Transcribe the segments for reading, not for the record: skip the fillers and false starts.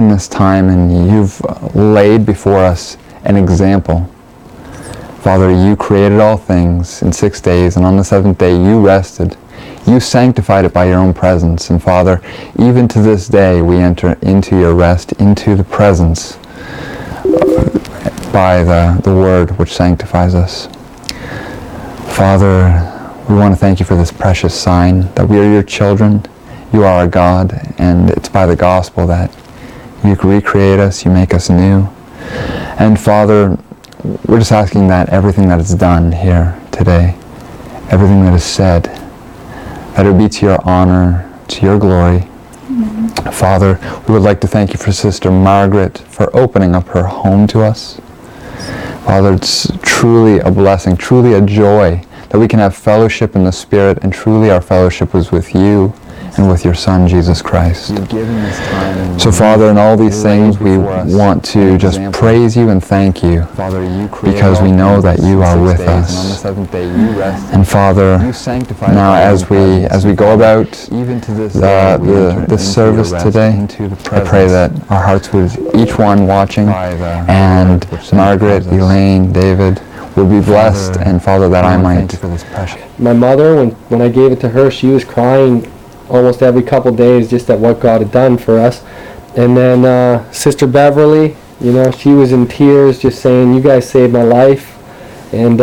in this time, and you've laid before us an example. Father, you created all things in 6 days, and on the seventh day you rested. You sanctified it by your own presence. And Father, even to this day we enter into your rest, into the presence by the word which sanctifies us. Father, we want to thank you for this precious sign that we are your children. You are our God, and it's by the gospel that you recreate us, you make us new. And Father, we're just asking that everything that is done here today, everything that is said, that it would be to your honor, to your glory. Amen. Father, we would like to thank you for Sister Margaret for opening up her home to us. Father, it's truly a blessing, truly a joy that we can have fellowship in the Spirit, and truly our fellowship was with you and with your Son, Jesus Christ. So Father, in all these things, we want to just praise you and thank you, because we know that you are with us. And Father, now as we go about this service today, I pray that our hearts would, each one watching, and Margaret, Elaine, David, would be blessed, and Father, that I might. My mother, when I gave it to her, she was crying almost every couple days just at what God had done for us. And then Sister Beverly, she was in tears just saying, you guys saved my life. And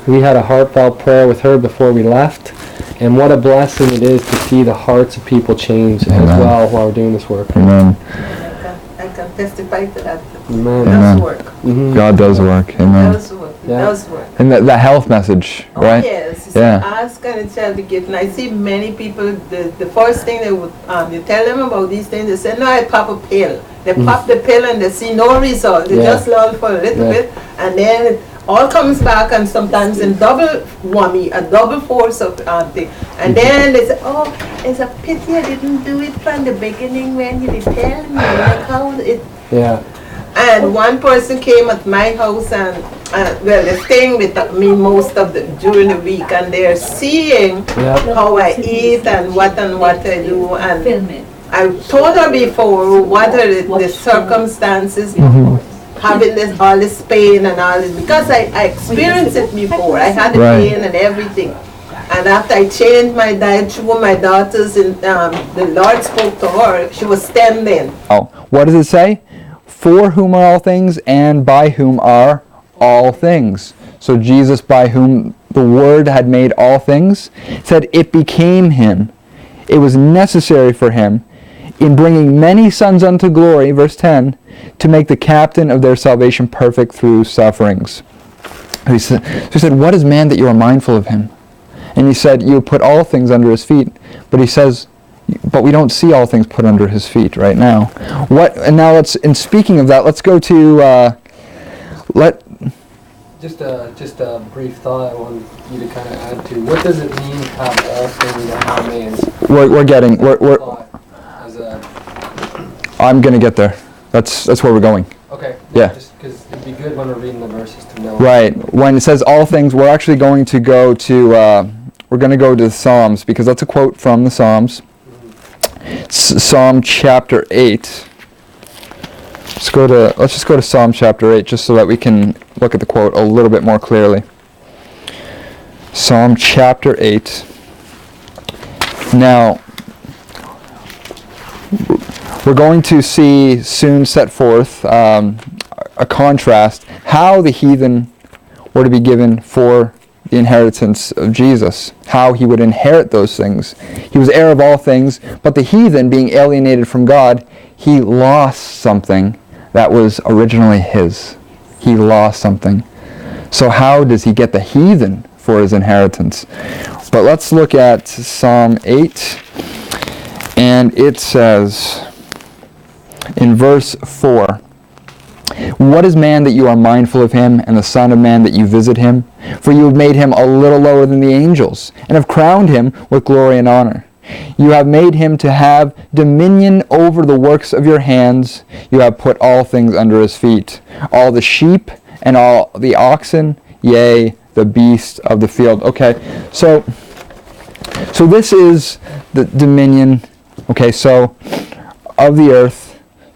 we had a heartfelt prayer with her before we left. And what a blessing it is to see the hearts of people change as well while we're doing this work. Amen. I can testify to that. Amen. It does work. Mm-hmm. God does work. Amen. It does work. It does work. And the health message, right? Oh, yes. Yeah. Ask and it shall be given. I see many people, the first thing they would, you tell them about these things, they say, no, I pop a pill. They pop the pill and they see no result. They just lull for a little bit, and then it all comes back, and sometimes in double whammy, a double force of thing. And then they say, oh, it's a pity I didn't do it from the beginning when you did tell me, like how it... Yeah. And one person came at my house, and they're staying with me most of during the week, and they're seeing how I eat and what I do. And I told her before what are the circumstances having all this pain and all this, because I experienced it before. I had the pain and everything. And after I changed my diet through my daughters, and the Lord spoke to her, she was standing. Oh, what does it say? For whom are all things, and by whom are all things. So Jesus, by whom the Word had made all things, said it became him. It was necessary for him, in bringing many sons unto glory, verse 10, to make the captain of their salvation perfect through sufferings. So he said, what is man that you are mindful of him? And he said, you put all things under his feet. But he says, but we don't see all things put under his feet right now. And now in speaking of that, let's go to, Just a brief thought I want you to kind of add to. What does it mean to have all things under man's? I'm going to get there. That's where we're going. Okay. Yeah. Just because it'd be good when we're reading the verses to know. Right. When it says all things, we're actually going to go to, the Psalms, because that's a quote from the Psalms. Psalm chapter 8. Let's just go to Psalm chapter 8, just so that we can look at the quote a little bit more clearly. Psalm chapter 8. Now, we're going to see soon set forth a contrast how the heathen were to be given for the inheritance of Jesus, how he would inherit those things. He was heir of all things, but the heathen, being alienated from God, he lost something that was originally his. He lost something. So how does he get the heathen for his inheritance? But let's look at Psalm 8, and it says in verse 4, what is man that you are mindful of him, and the son of man that you visit him? For you have made him a little lower than the angels, and have crowned him with glory and honor. You have made him to have dominion over the works of your hands. You have put all things under his feet, all the sheep and all the oxen, yea, the beasts of the field. Okay, so this is the dominion, okay, so of the earth.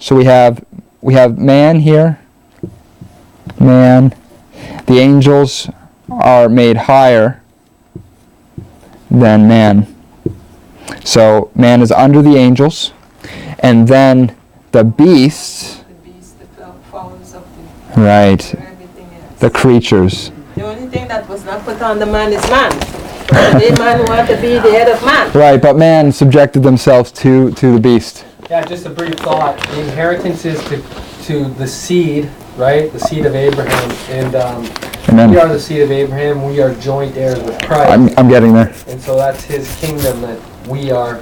So we have man here. Man. The angels are made higher than man. So man is under the angels, and then the beasts. The beast, the fowls of Right. everything else. The creatures. The only thing that was not put on the man is man. The man want to be the head of man. Right, but man subjected themselves to the beast. Yeah, just a brief thought. The inheritance is to the seed, right? The seed of Abraham. And Amen. we are the seed of Abraham. We are joint heirs with Christ. I'm getting there. And so that's his kingdom that we are